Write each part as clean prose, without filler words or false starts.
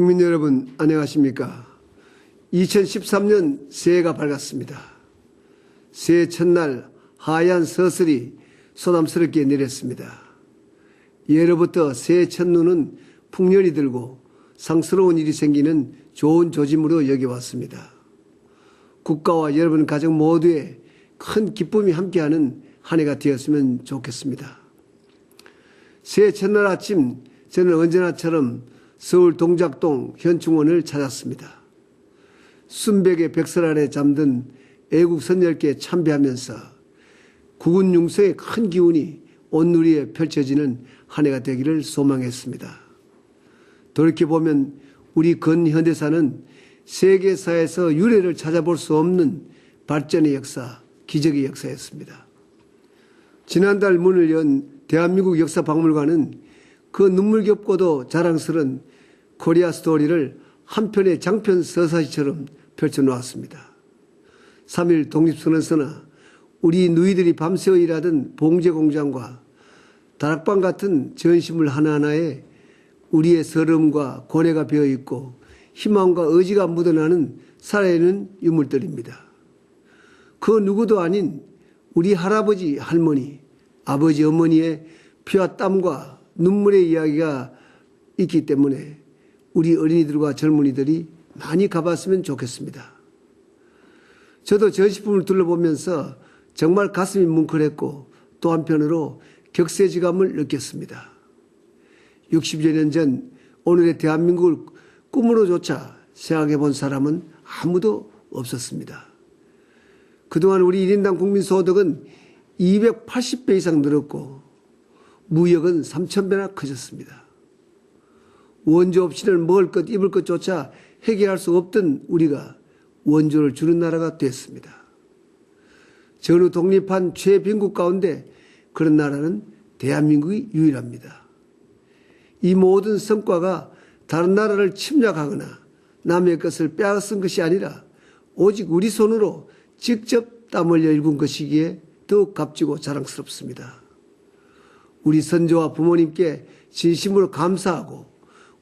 국민 여러분 안녕하십니까. 2013년 새해가 밝았습니다. 새해 첫날 하얀 서슬이 소담스럽게 내렸습니다. 예로부터 새해 첫눈은 풍년이 들고 상스러운 일이 생기는 좋은 조짐으로 여겨왔습니다. 국가와 여러분 가정 모두에 큰 기쁨이 함께하는 한 해가 되었으면 좋겠습니다. 새해 첫날 아침 저는 언제나처럼 서울 동작동 현충원을 찾았습니다. 순백의 백설 아래 잠든 애국 선열께 참배하면서 국운 융성의 큰 기운이 온누리에 펼쳐지는 한 해가 되기를 소망했습니다. 돌이켜보면 우리 근현대사는 세계사에서 유례를 찾아볼 수 없는 발전의 역사, 기적의 역사였습니다. 지난달 문을 연 대한민국 역사박물관은 그 눈물겹고도 자랑스러운 코리아 스토리를 한 편의 장편 서사시처럼 펼쳐놓았습니다. 3.1 독립선언서나 우리 누이들이 밤새워 일하던 봉제공장과 다락방 같은 전시물 하나하나에 우리의 서름과 고뇌가 배어있고 희망과 의지가 묻어나는 살아있는 유물들입니다. 그 누구도 아닌 우리 할아버지, 할머니, 아버지, 어머니의 피와 땀과 눈물의 이야기가 있기 때문에 우리 어린이들과 젊은이들이 많이 가봤으면 좋겠습니다. 저도 전시품을 둘러보면서 정말 가슴이 뭉클했고 또 한편으로 격세지감을 느꼈습니다. 60여 년 전 오늘의 대한민국을 꿈으로조차 생각해 본 사람은 아무도 없었습니다. 그동안 우리 1인당 국민소득은 280배 이상 늘었고 무역은 3,000배나 커졌습니다. 원조 없이는 먹을 것, 입을 것조차 해결할 수 없던 우리가 원조를 주는 나라가 됐습니다. 전후 독립한 최빈국 가운데 그런 나라는 대한민국이 유일합니다. 이 모든 성과가 다른 나라를 침략하거나 남의 것을 빼앗은 것이 아니라 오직 우리 손으로 직접 땀 흘려 일군 것이기에 더욱 값지고 자랑스럽습니다. 우리 선조와 부모님께 진심으로 감사하고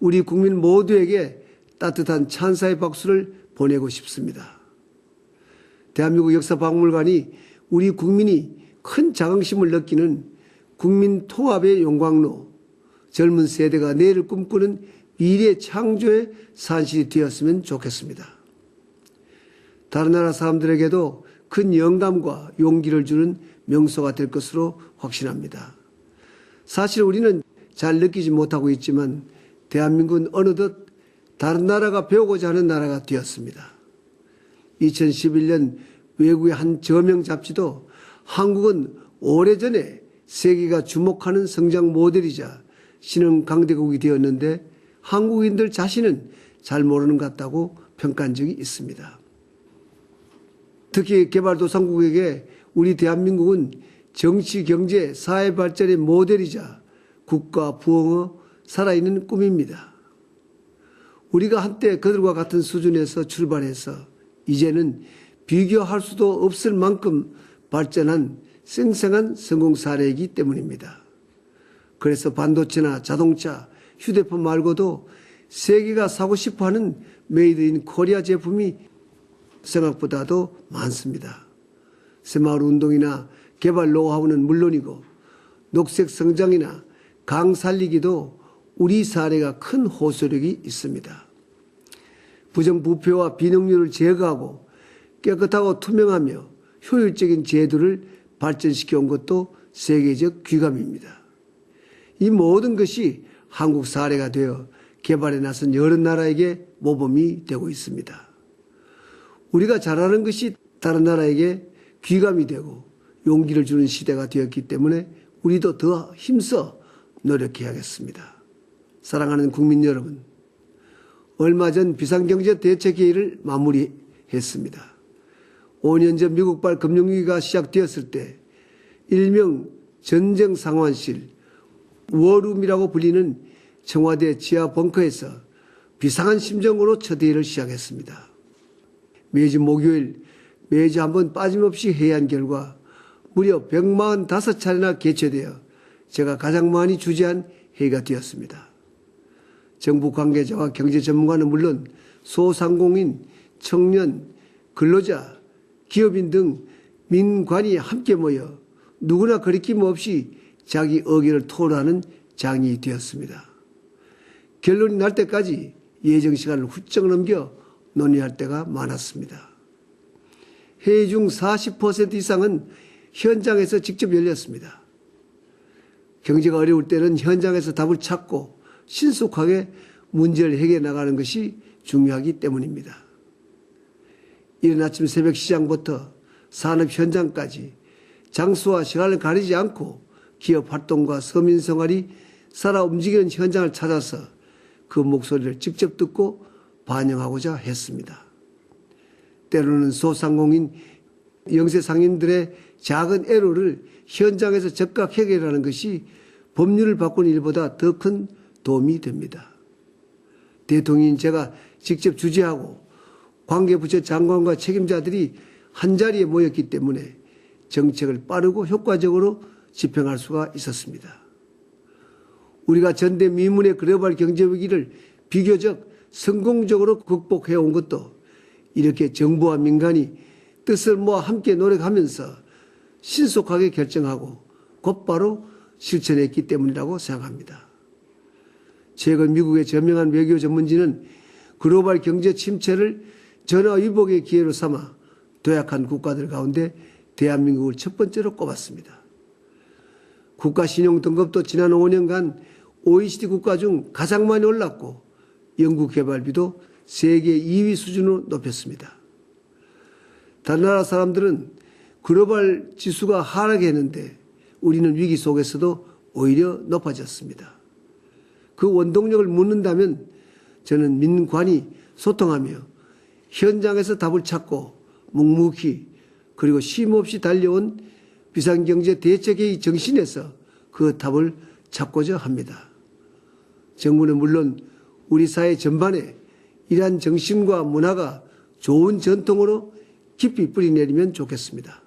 우리 국민 모두에게 따뜻한 찬사의 박수를 보내고 싶습니다. 대한민국 역사박물관이 우리 국민이 큰 자긍심을 느끼는 국민 통합의 용광로, 젊은 세대가 내일을 꿈꾸는 미래 창조의 산실이 되었으면 좋겠습니다. 다른 나라 사람들에게도 큰 영감과 용기를 주는 명소가 될 것으로 확신합니다. 사실 우리는 잘 느끼지 못하고 있지만 대한민국은 어느덧 다른 나라가 배우고자 하는 나라가 되었습니다. 2011년 외국의 한 저명 잡지도 한국은 오래전에 세계가 주목하는 성장 모델이자 신흥 강대국이 되었는데 한국인들 자신은 잘 모르는 것 같다고 평가한 적이 있습니다. 특히 개발도상국에게 우리 대한민국은 정치, 경제, 사회 발전의 모델이자 국가 부흥의 살아있는 꿈입니다. 우리가 한때 그들과 같은 수준에서 출발해서 이제는 비교할 수도 없을 만큼 발전한 생생한 성공 사례이기 때문입니다. 그래서 반도체나 자동차, 휴대폰 말고도 세계가 사고 싶어하는 메이드 인 코리아 제품이 생각보다도 많습니다. 새마을 운동이나 개발 노하우는 물론이고 녹색 성장이나 강 살리기도 우리 사례가 큰 호소력이 있습니다. 부정부패와 비능률을 제거하고 깨끗하고 투명하며 효율적인 제도를 발전시켜 온 것도 세계적 귀감입니다. 이 모든 것이 한국 사례가 되어 개발에 나선 여러 나라에게 모범이 되고 있습니다. 우리가 잘하는 것이 다른 나라에게 귀감이 되고 용기를 주는 시대가 되었기 때문에 우리도 더 힘써 노력해야겠습니다. 사랑하는 국민 여러분, 얼마 전 비상경제대책회의를 마무리했습니다. 5년 전 미국발 금융위기가 시작되었을 때 일명 전쟁상황실, 워룸이라고 불리는 청와대 지하 벙커에서 비상한 심정으로 첫 회의를 시작했습니다. 매주 목요일 매주 한 번 빠짐없이 회의한 결과 무려 145차례나 개최되어 제가 가장 많이 주재한 회의가 되었습니다. 정부 관계자와 경제 전문가는 물론 소상공인, 청년, 근로자, 기업인 등 민관이 함께 모여 누구나 거리낌 없이 자기 의견을 토론하는 장이 되었습니다. 결론이 날 때까지 예정 시간을 훌쩍 넘겨 논의할 때가 많았습니다. 회의 중 40% 이상은 현장에서 직접 열렸습니다. 경제가 어려울 때는 현장에서 답을 찾고 신속하게 문제를 해결해 나가는 것이 중요하기 때문입니다. 이른 아침 새벽 시장부터 산업 현장까지 장소와 시간을 가리지 않고 기업 활동과 서민 생활이 살아 움직이는 현장을 찾아서 그 목소리를 직접 듣고 반영하고자 했습니다. 때로는 소상공인, 영세 상인들의 작은 애로를 현장에서 즉각 해결하는 것이 법률을 바꾸는 일보다 더 큰 도움이 됩니다. 대통령인 제가 직접 주재하고 관계부처 장관과 책임자들이 한자리에 모였기 때문에 정책을 빠르고 효과적으로 집행할 수가 있었습니다. 우리가 전대미문의 글로벌 경제위기를 비교적 성공적으로 극복해온 것도 이렇게 정부와 민간이 뜻을 모아 함께 노력하면서 신속하게 결정하고 곧바로 실천했기 때문이라고 생각합니다. 최근 미국의 저명한 외교 전문지는 글로벌 경제 침체를 전화위복의 기회로 삼아 도약한 국가들 가운데 대한민국을 첫 번째로 꼽았습니다. 국가신용 등급도 지난 5년간 OECD 국가 중 가장 많이 올랐고 연구개발비도 세계 2위 수준으로 높였습니다. 다른 나라 사람들은 글로벌 지수가 하락했는데 우리는 위기 속에서도 오히려 높아졌습니다. 그 원동력을 묻는다면 저는 민관이 소통하며 현장에서 답을 찾고 묵묵히 그리고 쉼없이 달려온 비상경제 대책회의 정신에서 그 답을 찾고자 합니다. 정부는 물론 우리 사회 전반에 이러한 정신과 문화가 좋은 전통으로 깊이 뿌리내리면 좋겠습니다.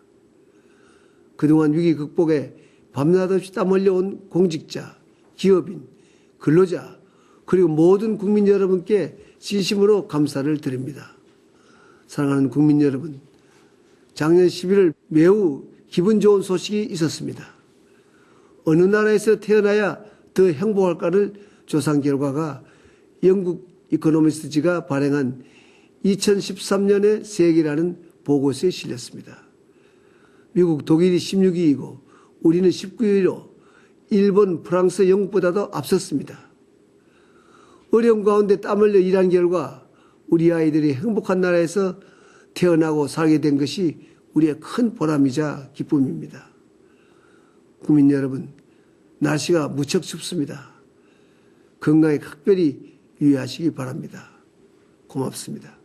그동안 위기 극복에 밤낮 없이 땀 흘려온 공직자, 기업인, 근로자 그리고 모든 국민 여러분께 진심으로 감사를 드립니다. 사랑하는 국민 여러분, 작년 11월 매우 기분 좋은 소식이 있었습니다. 어느 나라에서 태어나야 더 행복할까를 조사한 결과가 영국 이코노미스트지가 발행한 2013년의 세계라는 보고서에 실렸습니다. 미국, 독일이 16위이고 우리는 19위로 일본, 프랑스, 영국보다도 앞섰습니다. 어려움 가운데 땀 흘려 일한 결과 우리 아이들이 행복한 나라에서 태어나고 살게 된 것이 우리의 큰 보람이자 기쁨입니다. 국민 여러분, 날씨가 무척 춥습니다. 건강에 각별히 유의하시기 바랍니다. 고맙습니다.